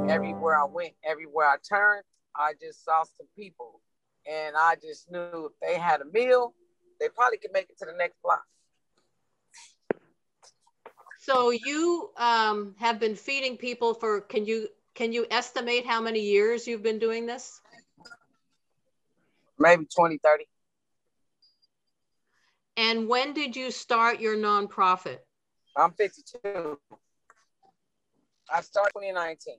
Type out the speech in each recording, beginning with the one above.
everywhere I went, everywhere I turned, I just saw some people. And I just knew if they had a meal, they probably could make it to the next block. So you have been feeding people for, can you estimate how many years you've been doing this? Maybe 20, 30. And when did you start your nonprofit? I'm 52. I started 2019.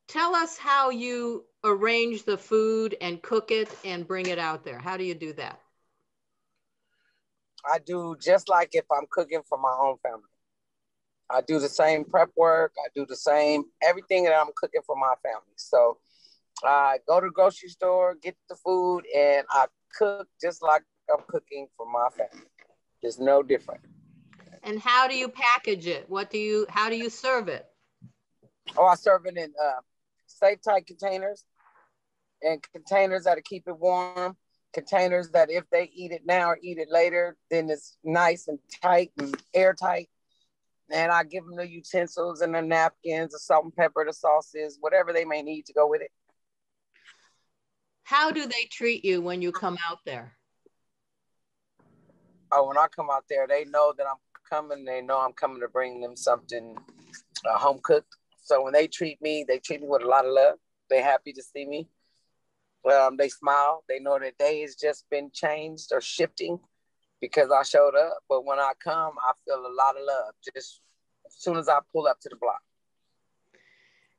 Tell us how you arrange the food and cook it and bring it out there. How do you do that? I do just like if I'm cooking for my own family. I do the same prep work. I do the same, everything that I'm cooking for my family. So I go to the grocery store, get the food, and I cook just like I'm cooking for my family. There's no different. And how do you package it? How do you serve it? Oh, I serve it in safe, tight containers, and containers that'll keep it warm. Containers that if they eat it now or eat it later, then it's nice and tight and airtight. And I give them the utensils and the napkins, the salt and pepper, the sauces, whatever they may need to go with it. How do they treat you when you come out there? Oh, when I come out there, they know that I'm coming. They know I'm coming to bring them something home cooked. So when they treat me with a lot of love. They're happy to see me. They smile. They know their day has just been changed or shifting because I showed up. But when I come, I feel a lot of love just as soon as I pull up to the block.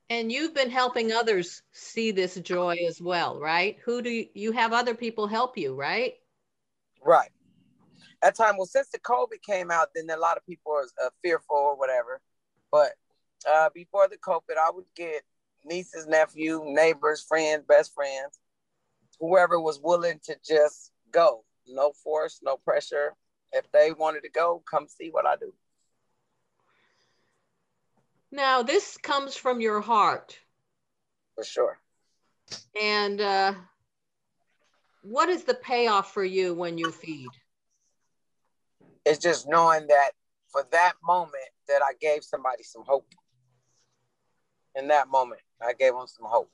And you've been helping others see this joy as well, right? Who do you have other people help you, right? Right. At time, well, since the COVID came out, then a lot of people are fearful or whatever. But before the COVID, I would get nieces, nephew, neighbors, friends, best friends, whoever was willing to just go. No force, no pressure. If they wanted to go, come see what I do. Now, this comes from your heart. For sure. And what is the payoff for you when you feed? It's just knowing that for that moment that I gave somebody some hope. In that moment, I gave them some hope.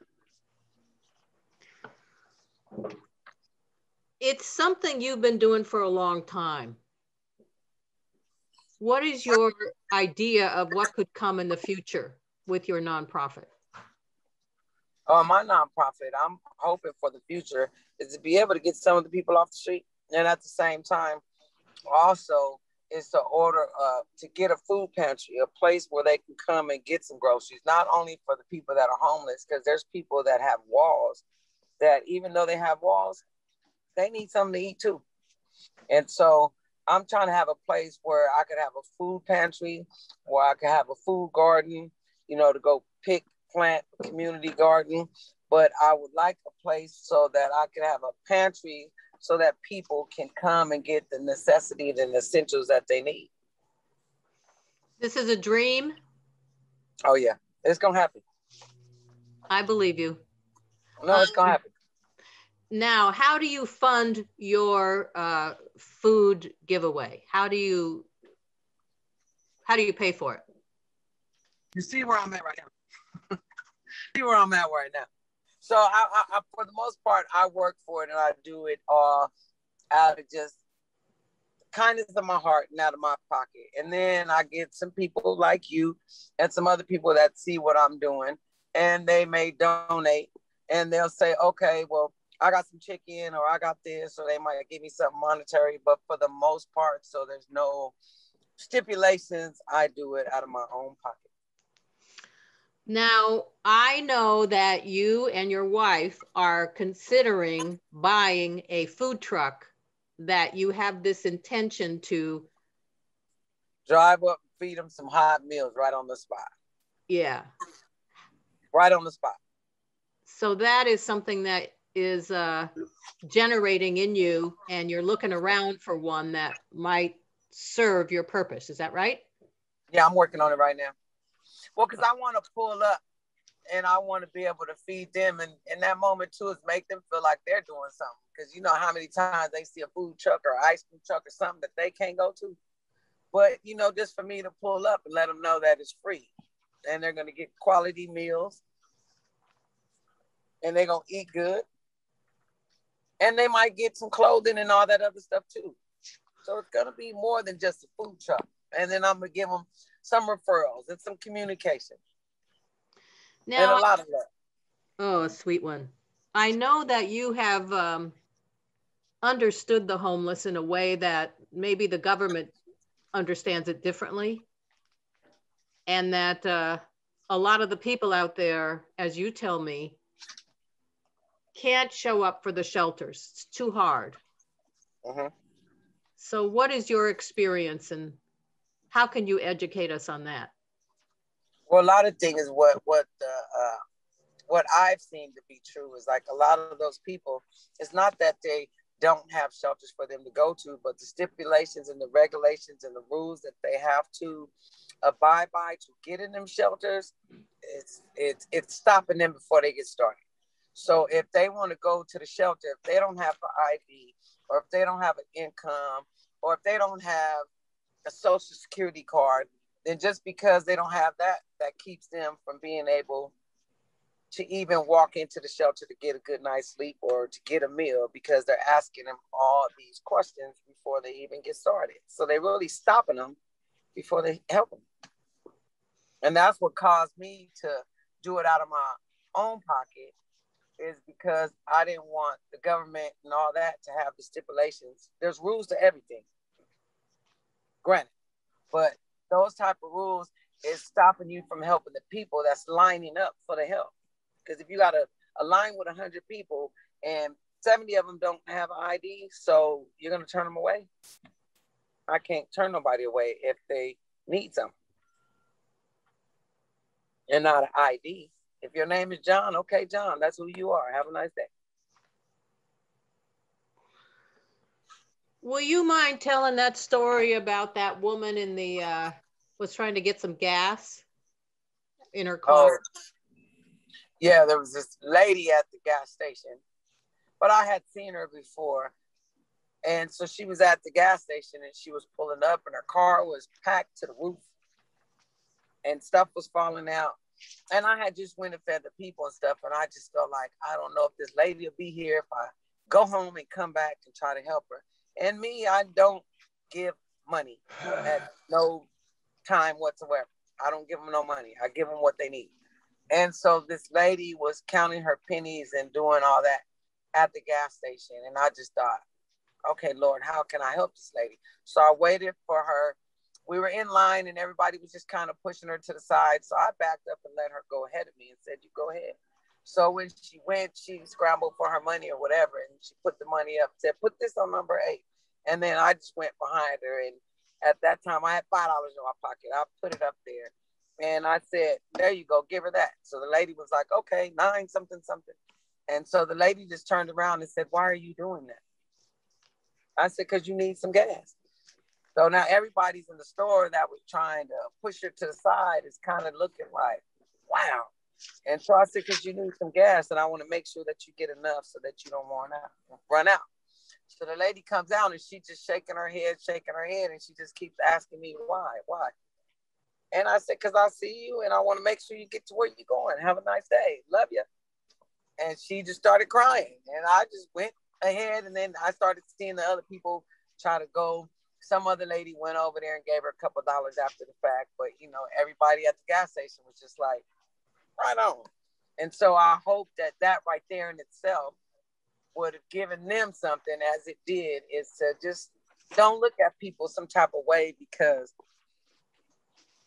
It's something you've been doing for a long time. What is your idea of what could come in the future with your nonprofit? My nonprofit, I'm hoping for the future is to be able to get some of the people off the street. And at the same time, also is to order, to get a food pantry, a place where they can come and get some groceries, not only for the people that are homeless, because there's people that have walls that even though they have walls, they need something to eat too. And so I'm trying to have a place where I could have a food pantry, where I could have a food garden, to go pick, plant, community garden. But I would like a place so that I could have a pantry so that people can come and get the necessities and essentials that they need. This is a dream? Oh, yeah. It's going to happen. I believe you. No, it's going to happen. Now, how do you fund your food giveaway? How do you pay for it? You see where I'm at right now. See where I'm at right now. So I, for the most part, I work for it and I do it all out of just kindness of my heart and out of my pocket. And then I get some people like you and some other people that see what I'm doing and they may donate and they'll say, okay, well, I got some chicken or I got this, or they might give me something monetary. But for the most part, so there's no stipulations, I do it out of my own pocket. Now, I know that you and your wife are considering buying a food truck, that you have this intention to drive up and feed them some hot meals right on the spot. Yeah. Right on the spot. So that is something that is generating in you, and you're looking around for one that might serve your purpose. Is that right? Yeah, I'm working on it right now. Well, because I want to pull up and I want to be able to feed them. And in that moment, too, is make them feel like they're doing something. Because you know how many times they see a food truck or ice cream truck or something that they can't go to. But, just for me to pull up and let them know that it's free. and they're going to get quality meals, and they're going to eat good, and they might get some clothing and all that other stuff too. So it's going to be more than just a food truck. And then I'm going to give them some referrals and some communication. Now, and a lot of love. Oh, a sweet one. I know that you have understood the homeless in a way that maybe the government understands it differently. And that a lot of the people out there, as you tell me, can't show up for the shelters. It's too hard. Mm-hmm. So what is your experience, and how can you educate us on that? Well, a lot of things, what I've seen to be true is like a lot of those people, it's not that they don't have shelters for them to go to, but the stipulations and the regulations and the rules that they have to abide by to get in them shelters, it's stopping them before they get started. So if they want to go to the shelter, if they don't have an ID, or if they don't have an income, or if they don't have a social security card, then just because they don't have that, that keeps them from being able to even walk into the shelter to get a good night's sleep or to get a meal, because they're asking them all these questions before they even get started. So they're really stopping them before they help them. And that's what caused me to do it out of my own pocket, is because I didn't want the government and all that to have the stipulations. There's rules to everything, granted, but those type of rules is stopping you from helping the people that's lining up for the help. Because if you got a line with 100 people and 70 of them don't have an ID, so you're going to turn them away? I can't turn nobody away if they need something and not an ID. If your name is John, okay, John, that's who you are. Have a nice day. Will you mind telling that story about that woman in the was trying to get some gas in her car? Oh, yeah, there was this lady at the gas station, but I had seen her before. And so she was at the gas station and she was pulling up and her car was packed to the roof and stuff was falling out. And I had just went and fed the people and stuff. And I just felt like, I don't know if this lady will be here if I go home and come back and try to help her. And me, I don't give money at no time whatsoever. I don't give them no money. I give them what they need. And so this lady was counting her pennies and doing all that at the gas station. And I just thought, okay, Lord, how can I help this lady? So I waited for her. We were in line and everybody was just kind of pushing her to the side. So I backed up and let her go ahead of me and said, you go ahead. So when she went, she scrambled for her money or whatever. And she put the money up, said, put this on number 8. And then I just went behind her. And at that time I had $5 in my pocket. I put it up there. And I said, there you go, give her that. So the lady was like, okay, 9 something something. And so the lady just turned around and said, why are you doing that? I said, because you need some gas. So now everybody's in the store that was trying to push her to the side is kind of looking like, wow. And so I said, because you need some gas and I want to make sure that you get enough so that you don't run out. So the lady comes out and she's just shaking her head, and she just keeps asking me, why? And I said, because I see you and I want to make sure you get to where you're going. Have a nice day. Love you. And she just started crying. And I just went ahead, and then I started seeing the other people try to go. Some other lady went over there and gave her a couple of dollars after the fact. But, you know, everybody at the gas station was just like, right on. And so I hope that right there in itself would have given them something, as it did, is to just don't look at people some type of way because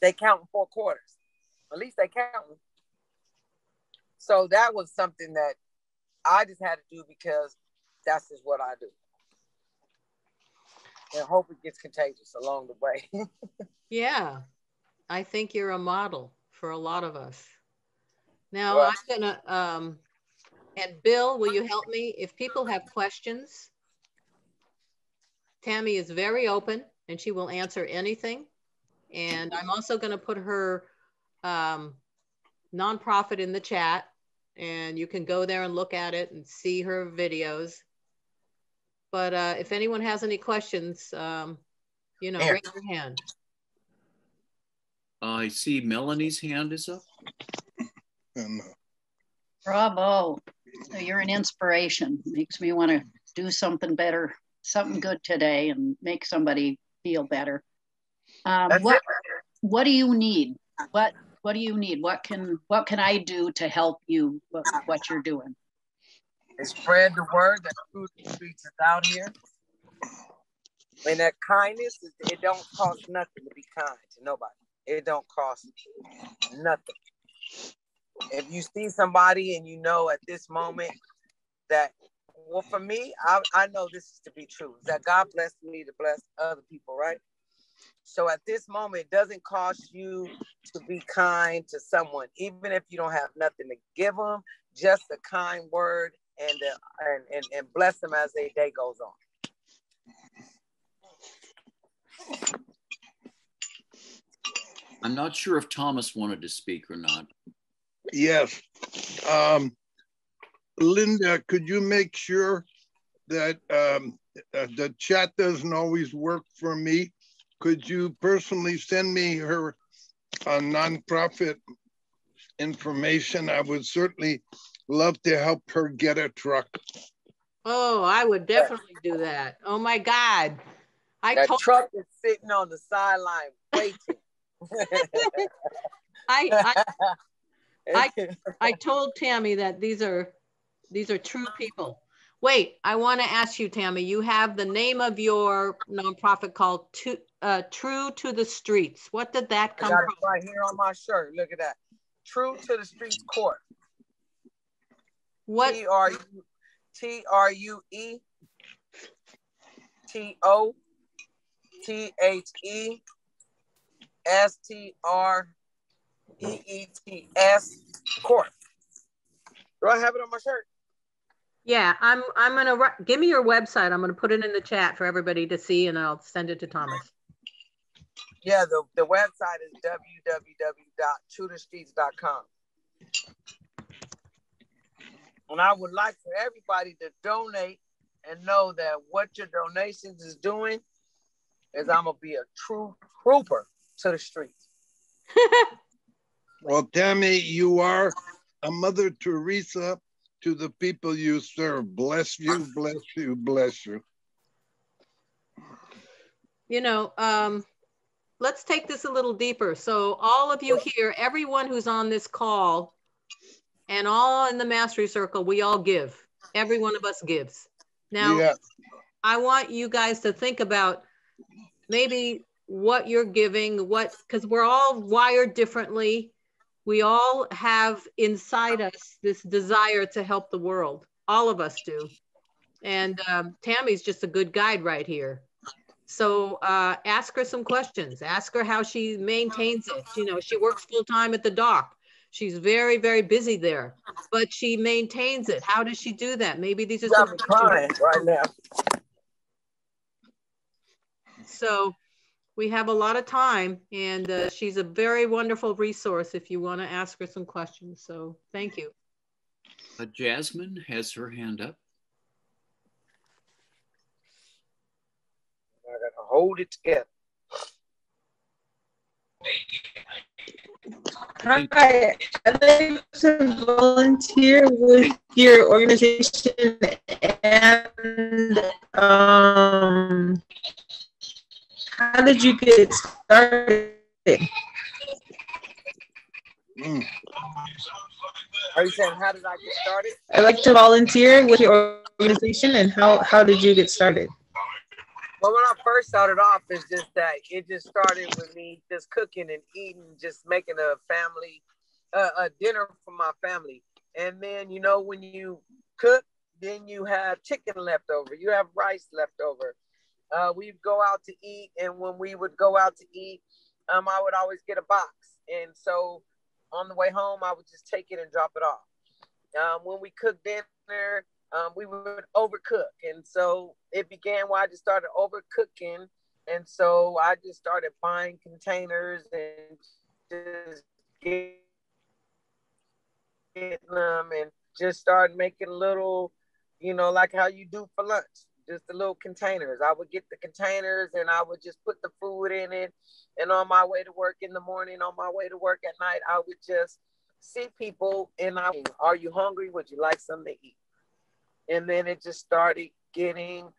they count in 4 quarters. At least they count. So that was something that I just had to do because that's just what I do. And hope it gets contagious along the way. Yeah, I think you're a model for a lot of us. Now Well, I'm gonna, and Bill, will you help me? If people have questions, Tammi is very open and she will answer anything. And I'm also gonna put her nonprofit in the chat, and you can go there and look at it and see her videos. But if anyone has any questions, you know, raise your hand. I see Melanie's hand is up. Bravo. You're an inspiration. Makes me want to do something better, something good today and make somebody feel better. What do you need? What do you need? What can I do to help you what you're doing? And spread the word that True to the Streets is out here. And that kindness, it don't cost nothing to be kind to nobody. It don't cost nothing. If you see somebody and you know at this moment that, well, for me, I know this is to be true, that God blessed me to bless other people, right? So at this moment, it doesn't cost you to be kind to someone, even if you don't have nothing to give them, just a kind word and bless them as their day goes on. I'm not sure if Thomas wanted to speak or not. Yes. Linda, could you make sure that the chat doesn't always work for me? Could you personally send me her nonprofit information? I would certainly love to help her get a truck. Oh, I would definitely do that. Oh my God. That truck is sitting on the sideline waiting. I told Tammy that these are true people. Wait, I want to ask you, Tammy, you have the name of your nonprofit called True to the Streets. What did that come from? I got it right here on my shirt. Look at that. True to the Streets Court. What? TrueToTheStreets Court. Do I have it on my shirt? Yeah, I'm gonna give me your website. I'm gonna put it in the chat for everybody to see, and I'll send it to Thomas. Yeah, the website is www.truethestreets.com. And I would like for everybody to donate and know that what your donations is doing is I'm gonna be a true trooper to the streets. Well, Tammy, you are a Mother Teresa to the people you serve. Bless you, bless you, bless you. You know, let's take this a little deeper. So all of you here, everyone who's on this call and all in the mastery circle, we all give. Every one of us gives. Now, yeah. I want you guys to think about maybe what you're giving, because we're all wired differently. We all have inside us this desire to help the world. All of us do. And Tammy's just a good guide right here. So ask her some questions. Ask her how she maintains it. You know, she works full time at the dock. She's very, very busy there, but she maintains it. How does she do that? Maybe these are some crying right now. So we have a lot of time, and she's a very wonderful resource if you want to ask her some questions. So thank you. Jasmine has her hand up. I gotta hold it together. Hi, I'd like to volunteer with your organization, and how did you get started? Are you saying how did I get started? I'd like to volunteer with your organization, and how did you get started? Well, when I first started off, it's just that it just started with me just cooking and eating, just making a family, a dinner for my family. And then, you know, when you cook, then you have chicken left over, you have rice left over. We'd go out to eat, and when we would go out to eat, I would always get a box. And so on the way home, I would just take it and drop it off. When we cooked dinner, we would overcook. And so it began where I just started overcooking. And so I just started buying containers and just getting them and just started making little, you know, like how you do for lunch. just the little containers. I would get the containers and I would just put the food in it. And on my way to work in the morning, on my way to work at night, I would just see people and are you hungry? Would you like something to eat? And then it just started getting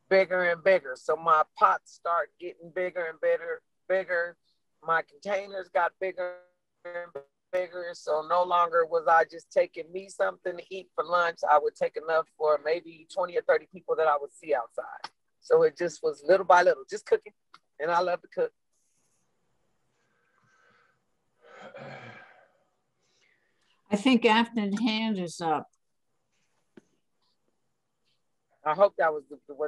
bigger and bigger. So my pots start getting bigger and bigger. My containers got bigger and bigger. So no longer was I just taking me something to eat for lunch. I would take enough for maybe 20 or 30 people that I would see outside. So it just was little by little, just cooking. And I love to cook. I think Afton hand is up. I hope that was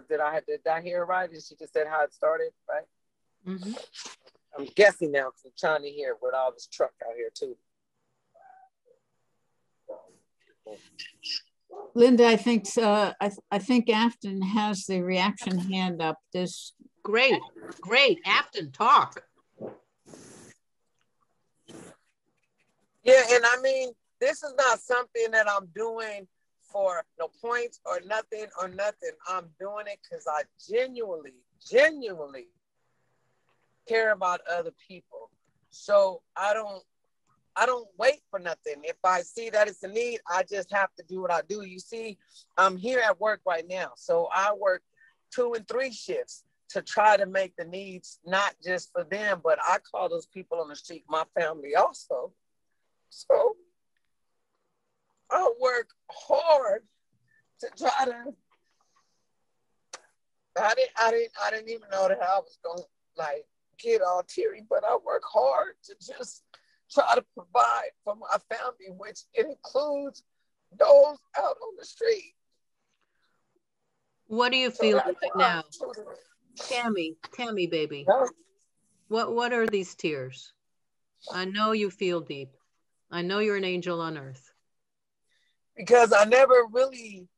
did I hear it right? Did she just said how it started, right? Mm-hmm. I'm guessing now because I'm trying to hear with all this truck out here too. Linda, I think Afton has the reaction hand up. This Great. Afton, talk. Yeah, and I mean, this is not something that I'm doing for no points or nothing. I'm doing it because I genuinely care about other people. So I don't wait for nothing. If I see that it's a need, I just have to do what I do. You see, I'm here at work right now. So I work 2 and 3 shifts to try to make the needs not just for them, but I call those people on the street my family also. So I work hard to try to. I didn't even know that I was gonna like get all teary, but I work hard to just try to provide for my family, which it includes those out on the street. What do you feel right now? Tammi, baby. No. What are these tears? I know you feel deep. I know you're an angel on earth. Because I never really,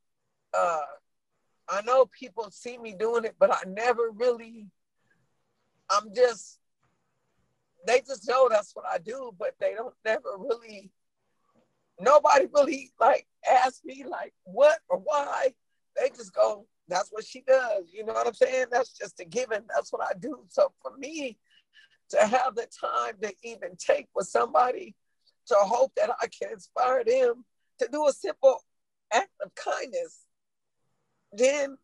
I know people see me doing it, but I never really, they just know that's what I do, but they don't never really, nobody really like ask me like what or why. They just go, that's what she does. You know what I'm saying? That's just a given. That's what I do. So for me to have the time to even take with somebody to hope that I can inspire them to do a simple act of kindness, then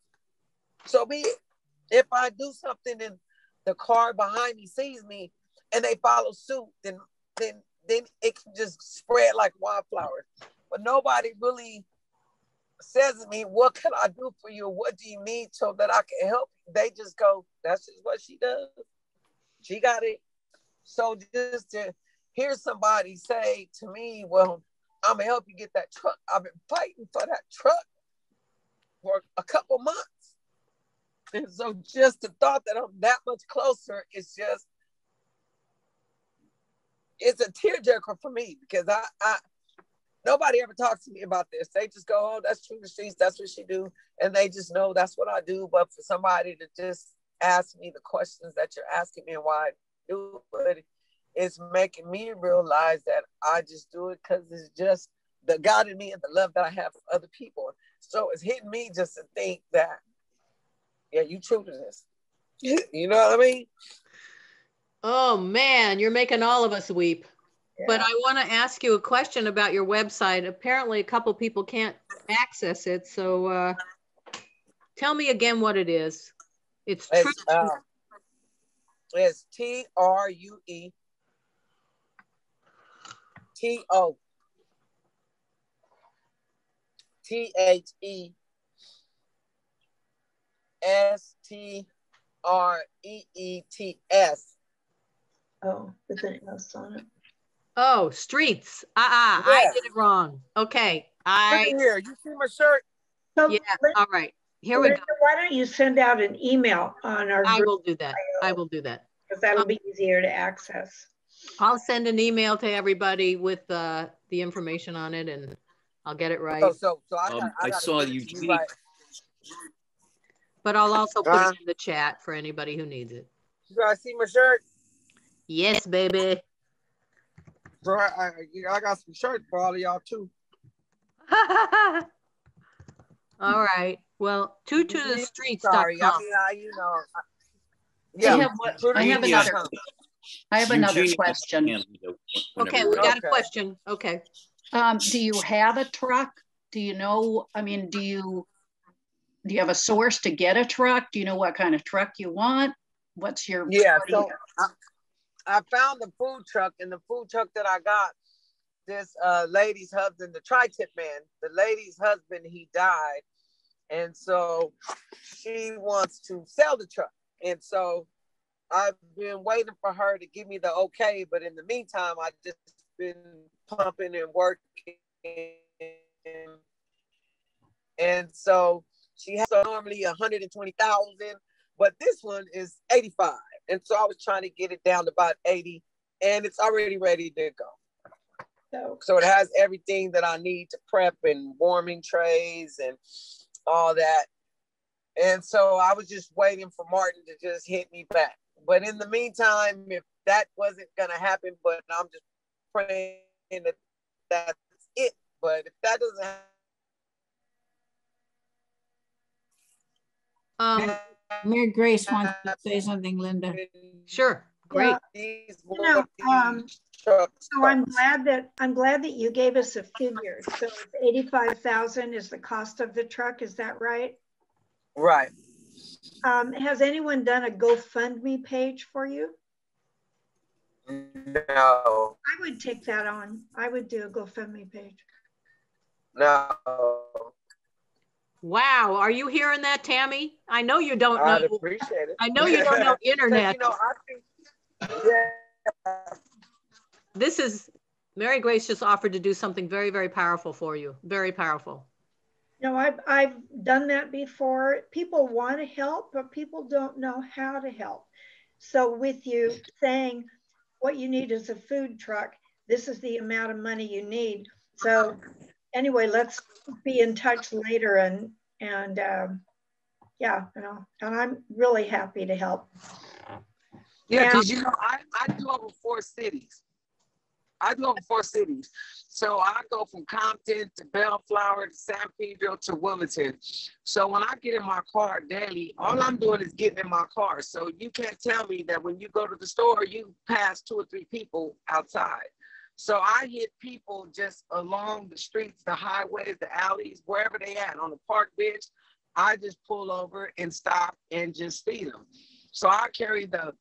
so be it. If I do something and the car behind me sees me and they follow suit, then it can just spread like wildflowers. But nobody really says to me, what can I do for you? What do you need so that I can help you? They just go, that's just what she does. She got it. So just to hear somebody say to me, well, I'm gonna help you get that truck. I've been fighting for that truck for a couple months. And so just the thought that I'm that much closer, it's a tearjerker for me because I nobody ever talks to me about this. They just go, oh, that's True to Streets, that's what she do. And they just know that's what I do. But for somebody to just ask me the questions that you're asking me and why I do it, it's making me realize that I just do it because it's just the God in me and the love that I have for other people. So it's hitting me just to think that, yeah, you true to this. You know what I mean? Oh man, you're making all of us weep. Yeah. But I want to ask you a question about your website. Apparently a couple people can't access it. So tell me again what it is. It's TRUE. It's TRUE TO THESTREETS. Oh, with an S on it. Oh, streets. Yeah. I did it wrong. Okay. Look at here. You see my shirt? So, yeah. All right. Here we go. Why don't you send out an email on our I will do that. I will do that. Because that'll be easier to access. I'll send an email to everybody with the information on it, and I'll get it right. So I saw Eugene. Right. But I'll also put it in the chat for anybody who needs it. You guys see my shirt? Yes, baby. So I got some shirts for all of y'all too. All right. Well, Sorry, I twotothe-streets.com. mean, yeah. I have another question. Okay, we got a question. Okay. Do you have a truck? Do you know, I mean, do you have a source to get a truck? Do you know what kind of truck you want? What's your... Yeah, so I found the food truck, and the food truck that I got, this lady's husband, the tri-tip man, the lady's husband, he died. And so she wants to sell the truck. And so I've been waiting for her to give me the okay. But in the meantime, I've just been pumping and working. And so she has normally 120,000, but this one is 85. And so I was trying to get it down to about 80, and it's already ready to go. So it has everything that I need to prep, and warming trays and all that. And so I was just waiting for Martin to just hit me back. But in the meantime, if that wasn't going to happen, but I'm just praying that that's it. But if that doesn't Mary Grace wants to say something, Linda. Sure. Great. Yeah. So I'm glad that you gave us a figure. So it's 85,000 is the cost of the truck. Is that right? Right. Has anyone done a GoFundMe page for you? No. I would take that on. I would do a GoFundMe page. No. Wow, are you hearing that, Tammy? I know you don't know. I'd appreciate it. I know you don't know internet. You know, I think, yeah. This is, Mary Grace just offered to do something very, very powerful for you. Very powerful. No, I've done that before. People want to help, but people don't know how to help. So with you saying what you need is a food truck, this is the amount of money you need. So anyway, let's be in touch later, and yeah, you know, and I'm really happy to help. Yeah, because you know, I do over 4 cities. So I go from Compton to Bellflower to San Pedro to Wilmington. So when I get in my car daily, all I'm doing is getting in my car. So you can't tell me that when you go to the store, you pass 2 or 3 people outside. So I hit people just along the streets, the highways, the alleys, wherever they at, on the park bench. I just pull over and stop and just feed them. So I carry the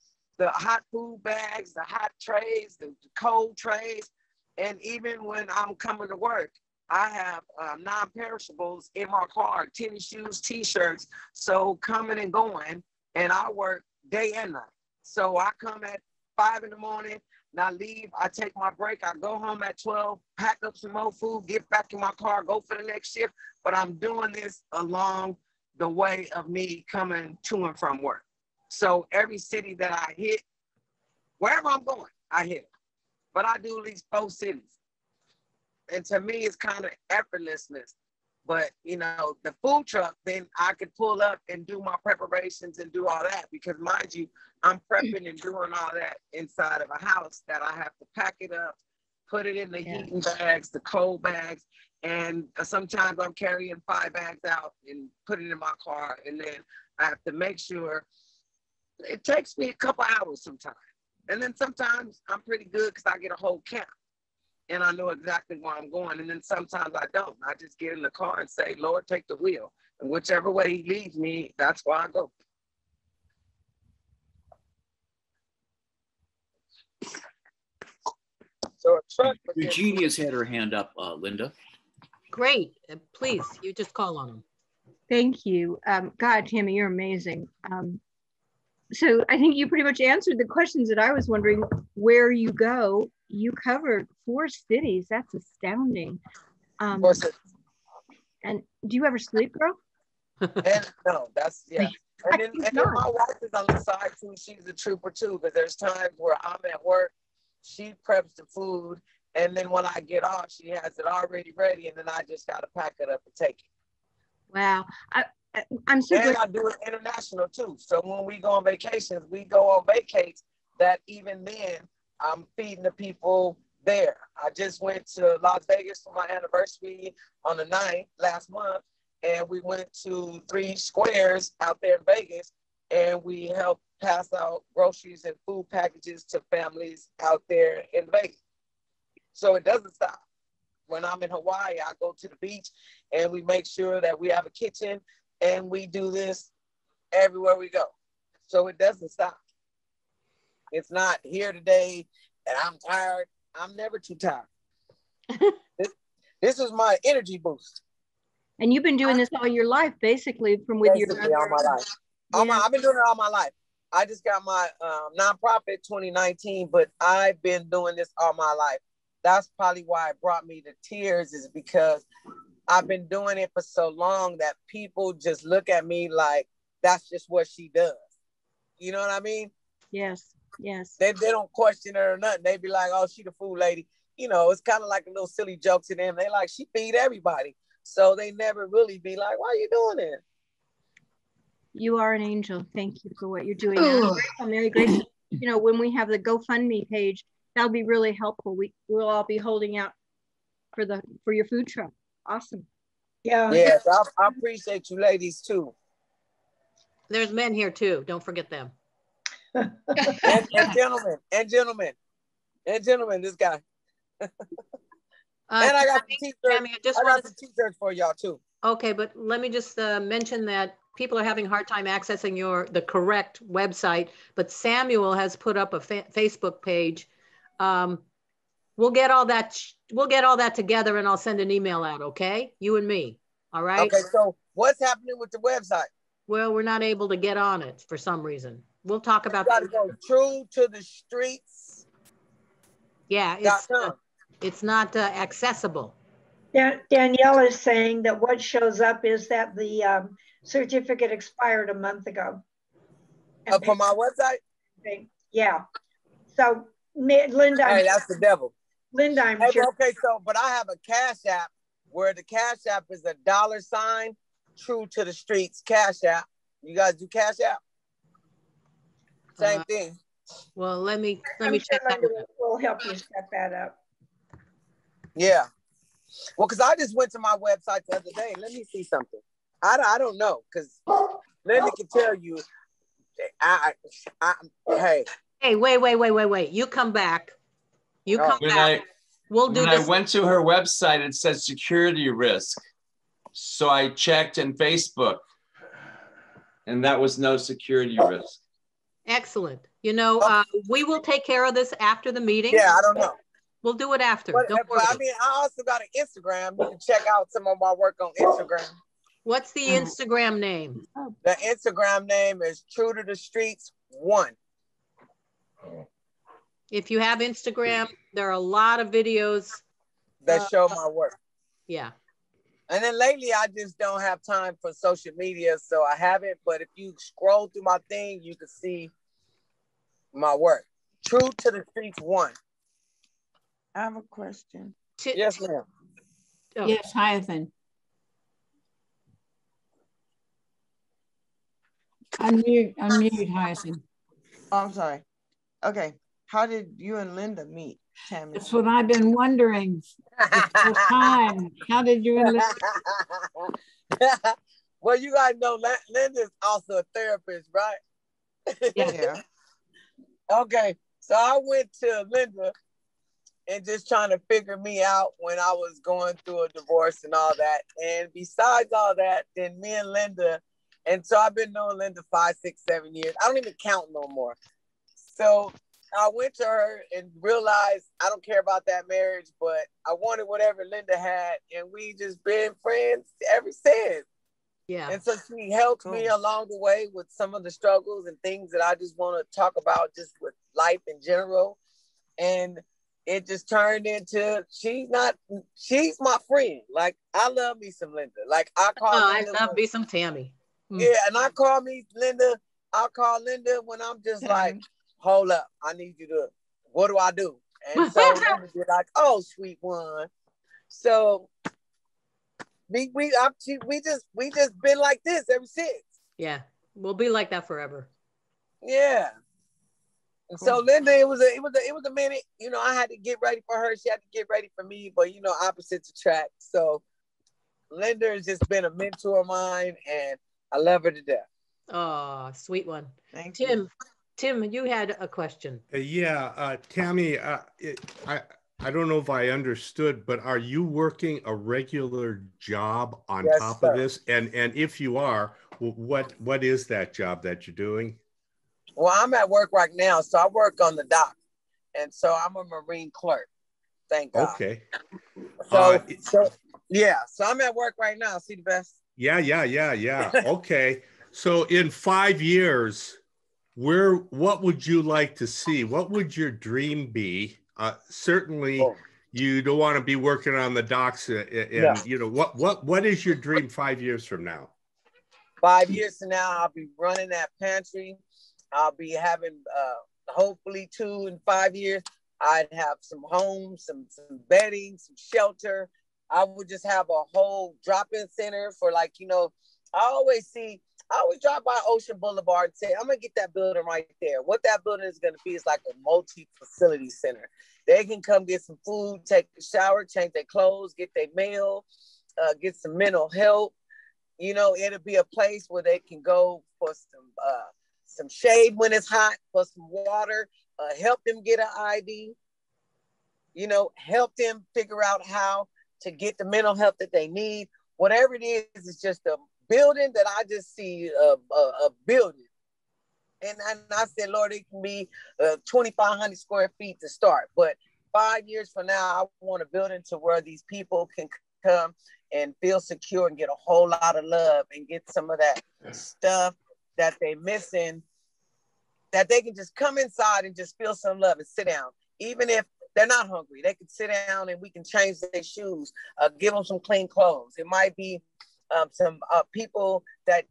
hot food bags, the hot trays, the cold trays. And even when I'm coming to work, I have non-perishables in my car, tennis shoes, t-shirts. So coming and going, and I work day and night. So I come at 5 in the morning, and I leave, I take my break, I go home at 12, pack up some more food, get back in my car, go for the next shift. But I'm doing this along the way of me coming to and from work. So every city that I hit, wherever I'm going, I hit. But I do at least 4 cities. And to me, it's kind of effortlessness. But, you know, the food truck, then I could pull up and do my preparations and do all that. Because mind you, I'm prepping and doing all that inside of a house that I have to pack it up, put it in the heating bags, the cold bags. And sometimes I'm carrying 5 bags out and put it in my car. And then I have to make sure. It takes me a couple hours sometimes. And then sometimes I'm pretty good because I get a whole count and I know exactly where I'm going. And then sometimes I don't. I just get in the car and say, Lord, take the wheel. And whichever way he leads me, that's where I go. So a truck. Eugenia's had her hand up, Linda. Great. Please, you just call on them. Thank you. God, Tammy, you're amazing. So I think you pretty much answered the questions that I was wondering. Where you go, you covered 4 cities. That's astounding. And do you ever sleep, girl? And no, that's, yeah. And then my wife is on the side too. She's a trooper too, because there's times where I'm at work, she preps the food, and then when I get off, she has it already ready, and then I just got to pack it up and take it. Wow. I'm so glad. I do it international too. So when we go on vacations, we go on vacates that even then I'm feeding the people there. I just went to Las Vegas for my anniversary on the 9th last month. and we went to 3 squares out there in Vegas, and we helped pass out groceries and food packages to families out there in Vegas. So it doesn't stop. When I'm in Hawaii, I go to the beach and we make sure that we have a kitchen, and we do this everywhere we go. So it doesn't stop. It's not here today and I'm tired. I'm never too tired. This is my energy boost. And you've been doing this all your life, basically, from with Basically, all my life. I've been doing it all my life. I just got my nonprofit 2019, but I've been doing this all my life. That's probably why it brought me to tears, is because I've been doing it for so long that people just look at me like that's just what she does. You know what I mean? Yes, yes. They don't question her or nothing. They be like, oh, she the food lady. You know, it's kind of like a little silly joke to them. They like, she feed everybody. So they never really be like, why are you doing it? You are an angel. Thank you for what you're doing. I'm very grateful. You know, when we have the GoFundMe page, that'll be really helpful. We'll all be holding out for your food truck. Awesome. Yeah. Yes, I appreciate you ladies too. There's men here too. Don't forget them. and gentlemen, this guy. And I got some t-shirts. I got some t-shirts for y'all too. Okay, but let me just mention that people are having a hard time accessing the correct website, but Samuel has put up a Facebook page. We'll get all that together, and I'll send an email out. Okay, you and me. All right. Okay. So what's happening with the website? Well, we're not able to get on it for some reason. We'll talk about that. Go true to the streets. Yeah, it's not accessible. Danielle is saying that what shows up is that the certificate expired a month ago. For my website? Yeah. So, Linda. Hey, that's the devil. Linda, I'm sure. Okay, so, but I have a Cash App where the Cash App is a $, true to the streets Cash App. You guys do Cash App? Same thing. Well, let me check that. We'll help you set that up. Yeah. Well, because I just went to my website the other day. Let me see something. I don't know, because Linda can tell you. Hey, wait. You come back. You come back. We'll do this. When I went to her website, it said security risk. So I checked in Facebook, and that was no security risk. Excellent. You know, we will take care of this after the meeting. Yeah, I don't know. We'll do it after. But I mean, I also got an Instagram. You can check out some of my work on Instagram. What's the Instagram name? The Instagram name is True to the Streets 1. If you have Instagram, there are a lot of videos that show my work. Yeah. And then lately, I just don't have time for social media, so I haven't. But if you scroll through my thing, you can see my work. True to the Streets 1. I have a question. Yes, ma'am. Oh. Yes, Hyacinth. Unmute Hyacinth. Oh, I'm sorry. Okay. How did you and Linda meet, Tammi? That's what I've been wondering the time. How did you and Linda? Well, you guys know Linda's also a therapist, right? Yeah. Okay. So I went to Linda and just trying to figure me out when I was going through a divorce and all that. And besides all that, then me and Linda, and so I've been knowing Linda 5, 6, 7 years. I don't even count no more. So I went to her and realized I don't care about that marriage, but I wanted whatever Linda had, and we just been friends ever since. Yeah. And so she helped me along the way with some of the struggles and things that I just want to talk about just with life in general. And it just turned into, she's my friend. Like, I love me some Linda. Like, I love me some Tammi. Yeah, and I'll call Linda when I'm just like, hold up, I need you to, what do I do? And so Linda be like, oh, sweet one. So we just been like this ever since. Yeah, we'll be like that forever. Yeah. And so Linda, it was a minute. You know, I had to get ready for her. She had to get ready for me. But you know, opposites attract. So Linda has just been a mentor of mine, and I love her to death. Oh, sweet one. Thank Tim, you. Tim, you had a question. Tammi, I don't know if I understood, but are you working a regular job on Yes, top of sir. this? And if you are, what is that job that you're doing? Well, I'm at work right now, so I work on the dock, and so I'm a Marine clerk. Thank God. Okay. So yeah, so I'm at work right now. See the best? Yeah. Okay. So in 5 years, what would you like to see? What would your dream be? Certainly, you don't want to be working on the docks, and you know what is your dream 5 years from now? 5 years from now, I'll be running that pantry. I'll be having hopefully 2 in 5 years. I'd have some homes, some bedding, some shelter. I would just have a whole drop-in center for, like, you know, I always drive by Ocean Boulevard and say, I'm gonna get that building right there. What that building is gonna be is like a multi-facility center. They can come get some food, take a shower, change their clothes, get their mail, get some mental health. You know, it'll be a place where they can go for some shade when it's hot, for some water, help them get an ID, you know, help them figure out how to get the mental health that they need. Whatever it is, it's just a building that I just see a building. And I said, Lord, it can be 2,500 square feet to start. But 5 years from now, I want a building to where these people can come and feel secure and get a whole lot of love and get some of that stuff that they're missing, that they can just come inside and just feel some love and sit down. Even if they're not hungry, they can sit down and we can change their shoes, give them some clean clothes. It might be some people that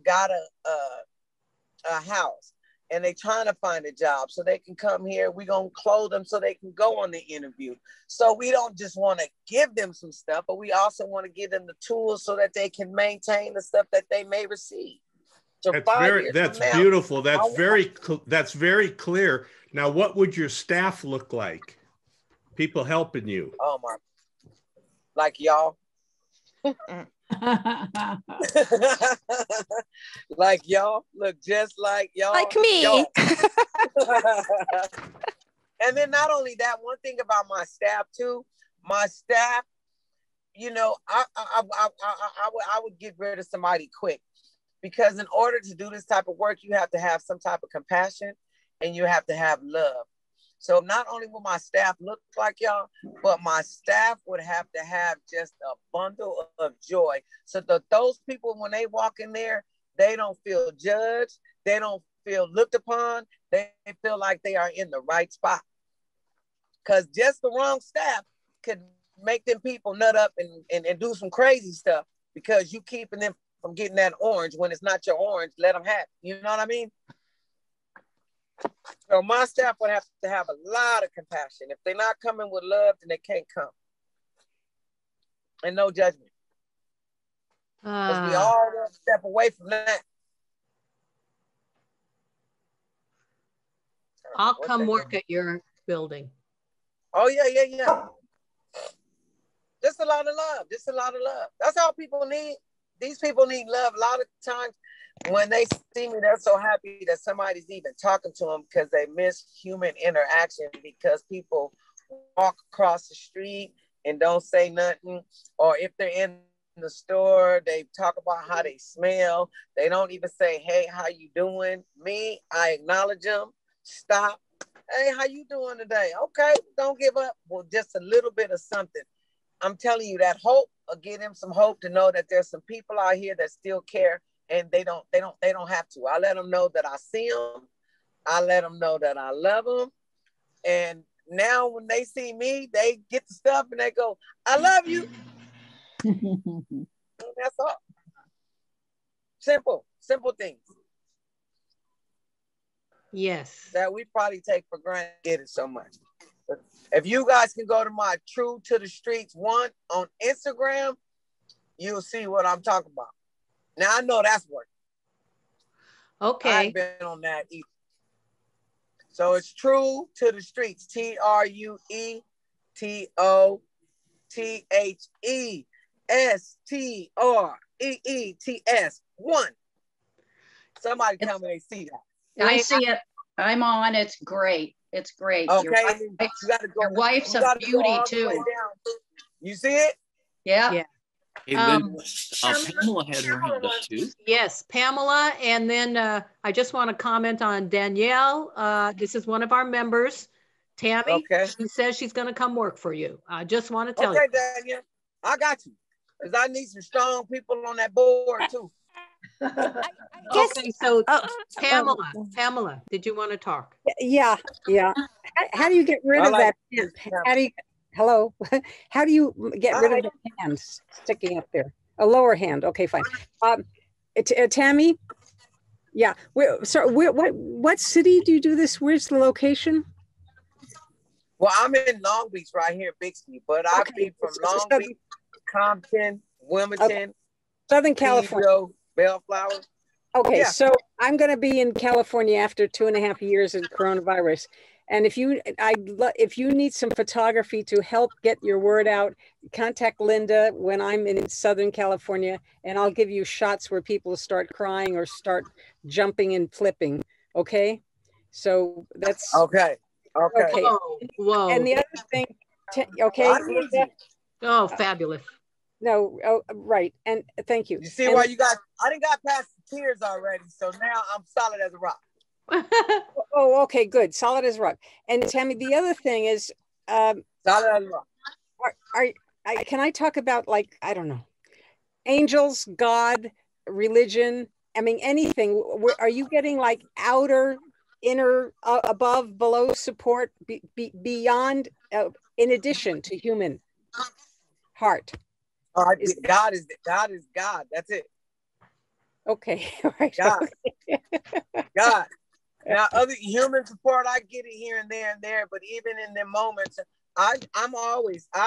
got a house and they trying to find a job so they can come here. We're going to clothe them so they can go on the interview. So we don't just want to give them some stuff, but we also want to give them the tools so that they can maintain the stuff that they may receive. So That's beautiful. That's very clear. Now, what would your staff look like? People helping you. Oh my, like y'all. Like y'all, look just like y'all. Like me. And then not only that, one thing about my staff too, my staff, you know, I would get rid of somebody quick, because in order to do this type of work, you have to have some type of compassion and you have to have love. So not only will my staff look like y'all, but my staff would have to have just a bundle of joy. So that those people, when they walk in there, they don't feel judged. They don't feel looked upon. They feel like they are in the right spot. Because just the wrong staff could make them people nut up and do some crazy stuff, because you keeping them from getting that orange when it's not your orange. Let them have it. You know what I mean? So my staff would have to have a lot of compassion. If they're not coming with love, then they can't come. And no judgment. Because we all want to step away from that. I'll come work at your building. Oh, yeah. Just a lot of love. Just a lot of love. That's all people need. These people need love. A lot of times when they see me, they're so happy that somebody's even talking to them, because they miss human interaction, because people walk across the street and don't say nothing. Or if they're in the store, they talk about how they smell. They don't even say, hey, how you doing? Me, I acknowledge them. Stop. Hey, how you doing today? Okay, don't give up. Well, just a little bit of something. I'm telling you, that hope will give them some hope to know that there's some people out here that still care, and they don't have to. I let them know that I see them. I let them know that I love them. And now when they see me, they get the stuff and they go, I love you. And that's all. Simple things. Yes. That we probably take for granted it so much. If you guys can go to my True to the Streets 1 on Instagram, you'll see what I'm talking about. Now I know that's working. Okay. I've been on that either. So it's True to the Streets, TRUETOTHE STREETS 1. Somebody tell me they see that. I see it. I'm on. It's great. It's great. Okay, your wife's a beauty too. You see it? Yeah. Yeah. Hey, Linda, Pamela had her hand up too. Yes, Pamela. And then I just want to comment on Danielle. This is one of our members, Tammy. Okay. She says she's going to come work for you. I just want to tell you. Okay, Danielle, I got you. Because I need some strong people on that board too. Okay, so Pamela, did you want to talk? Yeah. How do you get rid of that hand? Hello? How do you get rid of the hand sticking up there? A lower hand. Okay, fine. Tammy? Yeah. What city do you do this? Where's the location? Well, I'm in Long Beach right here, Bixby, but I've been from Long Beach, Compton, Wilmington, Southern California, Bellflower. Okay, yeah. So I'm going to be in California after 2.5 years of coronavirus. And if you need some photography to help get your word out, contact Linda when I'm in Southern California, and I'll give you shots where people start crying or start jumping and flipping. Okay, so that's okay. Whoa. And the other thing, okay. Oh, fabulous. No, right, and thank you. You see why you got? I didn't got past the tears already, so now I'm solid as a rock. Oh, okay, good. Solid as rock. And Tammy, the other thing is, solid as rock. Can I talk about, like, I don't know, angels, God, religion? I mean, anything. Are you getting like outer, inner, above, below support beyond, in addition to human heart? God is God. That's it. Okay, all right. God. Okay. God. Now, other human support, I get it here and there, but even in the moments, I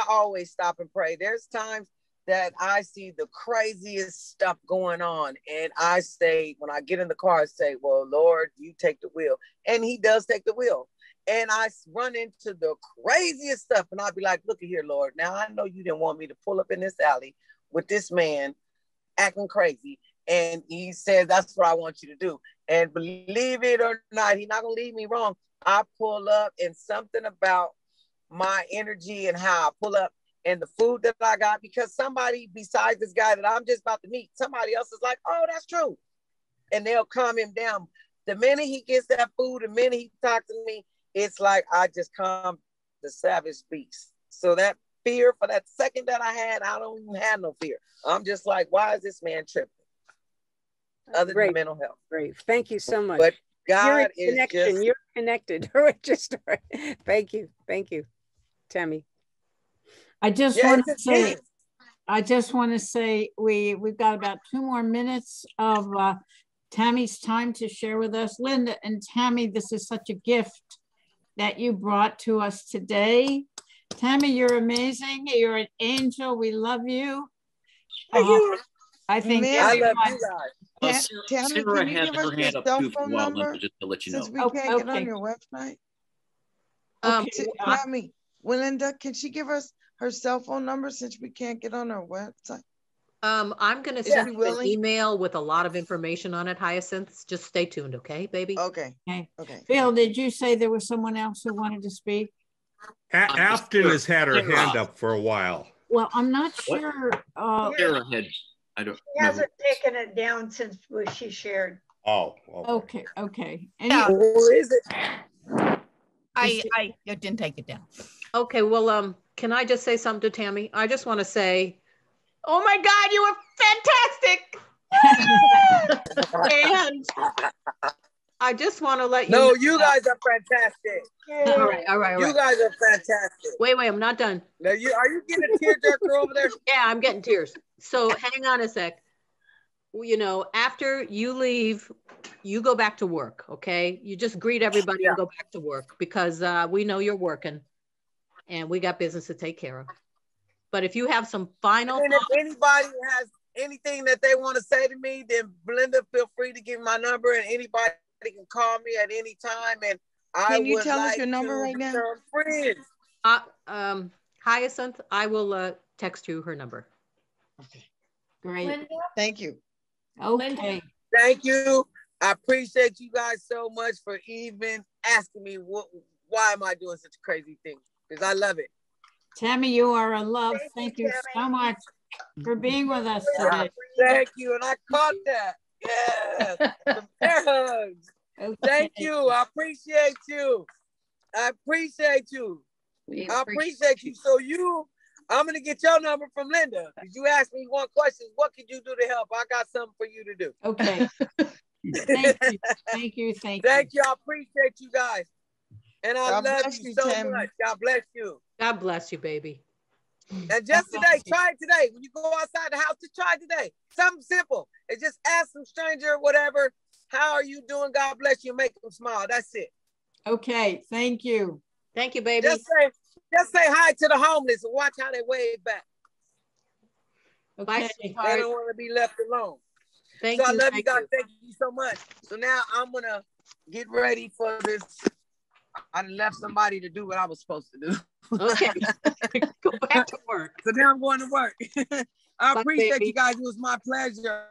always stop and pray. There's times that I see the craziest stuff going on, and I say, when I get in the car, I say, well, Lord, you take the wheel. And he does take the wheel. And I run into the craziest stuff, and I'll be like, look at here, Lord. Now, I know you didn't want me to pull up in this alley with this man acting crazy. And he says, that's what I want you to do. And believe it or not, he's not going to leave me wrong. I pull up, and something about my energy and how I pull up and the food that I got, because somebody besides this guy that I'm just about to meet, somebody else is like, oh, that's true. And they'll calm him down. The minute he gets that food, the minute he talks to me, it's like I just calm the savage beast. So that fear for that second that I had, I don't even have no fear. I'm just like, why is this man tripping? Other than mental health. Great. Thank you so much. But God is just... You're connected. Just thank you. Thank you, Tammy. I just want to say we've got about 2 more minutes of Tammy's time to share with us. Linda and Tammy, this is such a gift that you brought to us today. Tammy, you're amazing. You're an angel. We love you. I think I love you guys. Tammy, can you give us your cell phone number? Just to let you know. Since we can't get on your website. Tammy, Linda, can she give us her cell phone number since we can't get on her website? I'm going to send you an email with a lot of information on it, Hyacinth. Just stay tuned, okay, baby? Okay. Phil, did you say there was someone else who wanted to speak? Afton has had her hand up for a while. Well, I'm not sure. Sarah had, I don't She hasn't taken it down since she shared. Oh, okay. Who is it? I didn't take it down. Okay, well, can I just say something to Tammy? I just want to say, oh my God, you were fantastic. And I just want to let you know. No, you guys are fantastic. All right. You guys are fantastic. Wait, I'm not done. Now, are you getting a tearjerker over there? Yeah, I'm getting tears. So hang on a sec. You know, after you leave, you go back to work, okay? You just greet everybody and go back to work, because we know you're working and we got business to take care of. But if you have some final and if anybody has anything that they want to say to me, then Belinda, feel free to give my number, and anybody can call me at any time. And can you tell us your number right now? Friends. Hyacinth, I will text you her number. Great. Linda? Thank you. Okay. Thank you. I appreciate you guys so much for even asking me why am I doing such a crazy thing? Because I love it. Tammi, you are a love. Thank you so much for being with us today. Thank you. And I caught that. Yes. Some air hugs. Okay. Thank you. I appreciate you. I appreciate you. I appreciate you. So I'm going to get your number from Linda. Because you asked me one question. What could you do to help? I got something for you to do. Okay. Thank you. Thank you. Thank you. Thank you. I appreciate you guys. And I God love bless you you, so Tammi. much. God bless you. God bless you, baby. And just today, try it today. When you go outside the house, just try it today. Something simple. And just ask some stranger or whatever, how are you doing? God bless you. Make them smile. That's it. Okay. Thank you. Thank you, baby. Just say hi to the homeless and watch how they wave back. Okay. They don't want to be left alone. Thank so you. I love you guys. Thank you so much. So now I'm going to get ready for this. I left somebody to do what I was supposed to do. Okay. Go back to work. So now I'm going to work. I appreciate baby. you guys. It was my pleasure.